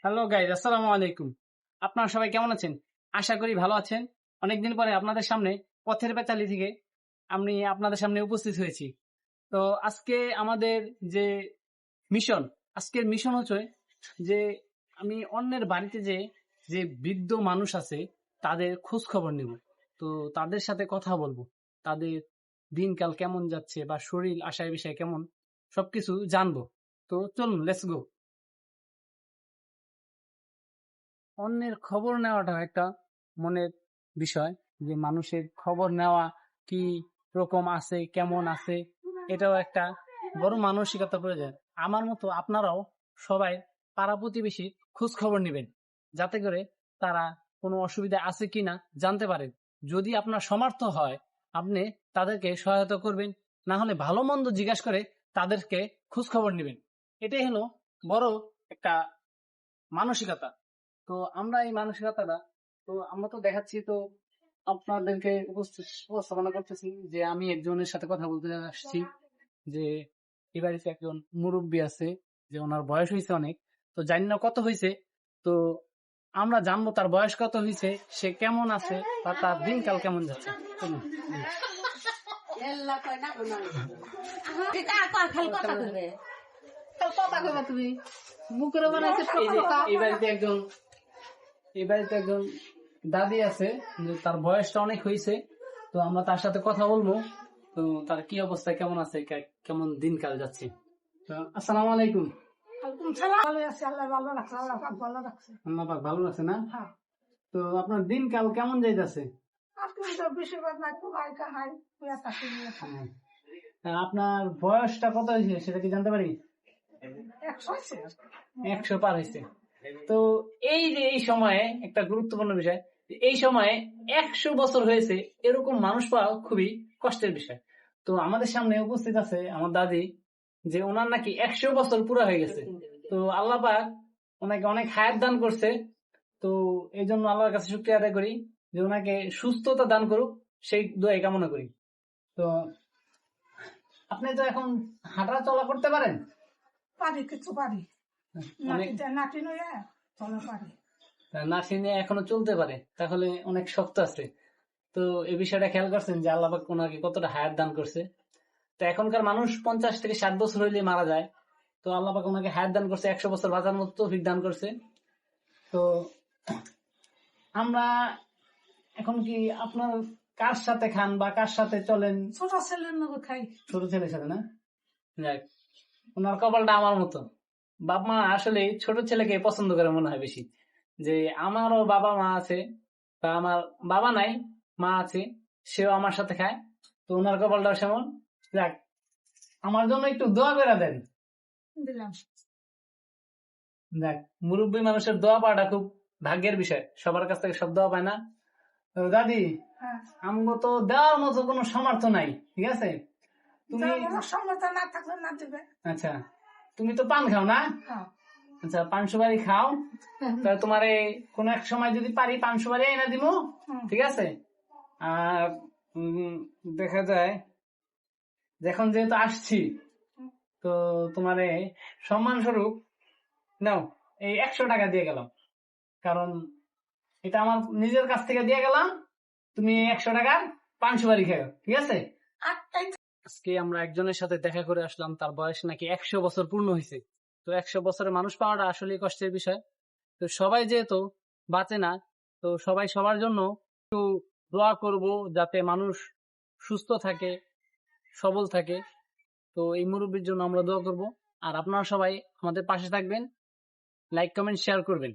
Hello guys, আসসালামু আলাইকুম। আপনারা সবাই কেমন আছেন? আশা করি ভালো আছেন। অনেকদিন পরে আপনাদের সামনে পথের পাঁচালী থেকে আমি আপনাদের সামনে উপস্থিত হয়েছি। তো আজকে আমাদের যে মিশন, আজকের মিশন হচ্ছে যে আমি অন্যের বাড়িতে যে বৃদ্ধ মানুষ আছে তাদের খোঁজ খবর নেব। তো তাদের সাথে কথা বলবো, তাদের দিনকাল কেমন যাচ্ছে বা শরীর আশায় বিষয়ে কেমন সবকিছু জানবো। তো চলুন, লেটস গো। অন্যের খবর নেওয়াটা একটা মনের বিষয়, যে মানুষের খবর নেওয়া কি রকম আছে, কেমন আছে, এটাও একটা বড় মানসিকতা প্রয়োজন। আমার মতো আপনারাও সবাই পাড়া প্রতিবেশী খোঁজ খবর নেবেন, যাতে করে তারা কোনো অসুবিধা আছে কিনা জানতে পারেন। যদি আপনার সমর্থ হয়, আপনি তাদেরকে সহায়তা করবেন, না হলে ভালো মন্দ জিজ্ঞাসা করে তাদেরকে খোঁজ খবর নেবেন। এটাই হলো বড় একটা মানসিকতা। তো আমরা এই মানসিকতাটা, তো আমরা তো দেখাচ্ছি, তো আপনাদেরকে উপস্থাপনা করতেছি যে আমি একজনের সাথে কথা বলতে আসছি, যে এই বাড়িতে একজন মুরব্বী আছে, যে ওনার বয়স হয়েছে অনেক। তো জানি না কত হয়েছে, তো আমরা জানবো তার বয়স কত হয়েছে, সে কেমন আছে, বা তার দিনকাল কেমন যাচ্ছে। চলুন। তুমি মুখের বানাইছে এই বাড়িতে একজন দাদি আছে, যে তার বয়সটা অনেক হয়েছে। তো আমরা তার সাথে কথা বলবো, তো তার কি অবস্থা, কেমন আছে, কেমন দিনকাল যাচ্ছে। তো আসসালামু আলাইকুম। আল্লাহ পাক ভালো রাখছে না? তো আপনার দিনকাল কেমন যাইতেছে? আপনার বয়সটা কত হয়েছে সেটা কি জানতে পারি? 100 পার হয়েছে। তো এই যে এই সময়ে একটা গুরুত্বপূর্ণ বিষয়, এই সময়ে 100 বছর হয়েছে এরকম মানুষ পাওয়া খুবই কষ্টের বিষয়। তো আমাদের সামনে উপস্থিত আছে আমার দাদি, যে ওনার নাকি 100 বছর পুরো হয়ে গেছে। তো আল্লাহ পাক ওনাকে অনেক হায়াত দান করছে। তো এই জন্য আল্লাহর কাছে শুকরিয়া আদায় করি, যে ওনাকে সুস্থতা দান করুক, সেই দোয়াই কামনা করি। তো আপনি তো এখন হাঁটা চলা করতে পারেন? কিছু পারি, নার্সিং নিয়ে এখনো চলতে পারে, তাহলে অনেক শক্ত আছে। তো এই বিষয়টা খেয়াল করছেন যে আল্লাহ পাক ওনাকে কতটা হায়াত দান করছে। তো এখনকার মানুষ 50 থেকে 60 বছর হইলে মারা যায়। তো আল্লাহ পাক ওনাকে হায়াত দান করছে, 100 বছর বাঁচার মতো তৌফিক দান করছে। তো আমরা এখন কি আপনার কার সাথে খান বা কার সাথে চলেন? ছোট ছেলের মতো খাই। ছোট ছেলের সাথে না? যাক, ওনার কপালটা আমার মতো। বাপ মা আসলে ছোট ছেলেকে পছন্দ করে মনে হয় বেশি। যে আমারও বাবা মা আছে, বা আমার বাবা নাই, মা আছে, সেও আমার সাথে খায়। তো ওনার কপালটাও সেমন। যাক, আমার জন্য একটু দোয়া করে দেন। দিলাম। যাক, মুরব্বী মানুষের দোয়া পাওয়াটা খুব ভাগ্যের বিষয়, সবার কাছ থেকে সব দোয়া পায় না। তো দাদি, আমগো তো দেওয়ার মতো কোনো সামর্থ্য নাই, ঠিক আছে? তুমি সামর্থ্য না থাকলে না দিবে। আচ্ছা, তুমি তো পান খাও না? আচ্ছা, 5 সুপারি খাও। তাহলে তোমার কোন এক সময় যদি পারি 5 সুপারি এনে দিব, ঠিক আছে? আর দেখা যায় এখন যেহেতু আসছি, তো তোমারে সম্মান স্বরূপ নাও এই 100 টাকা দিয়ে গেলাম, কারণ এটা আমার নিজের কাছ থেকে দিয়ে গেলাম। তুমি 100 টাকার 5 সুপারি খাও, ঠিক আছে? আজকে আমরা একজনের সাথে দেখা করে আসলাম, তার বয়স নাকি 100 বছর পূর্ণ হয়েছে। তো 100 বছরের মানুষ পাওয়াটা আসলে কষ্টের বিষয়। তো সবাই যেহেতু বাঁচে না, তো সবাই সবার জন্য একটু দোয়া করব, যাতে মানুষ সুস্থ থাকে, সবল থাকে। তো এই মুরব্বীর জন্য আমরা দোয়া করব। আর আপনারা সবাই আমাদের পাশে থাকবেন, লাইক কমেন্ট শেয়ার করবেন।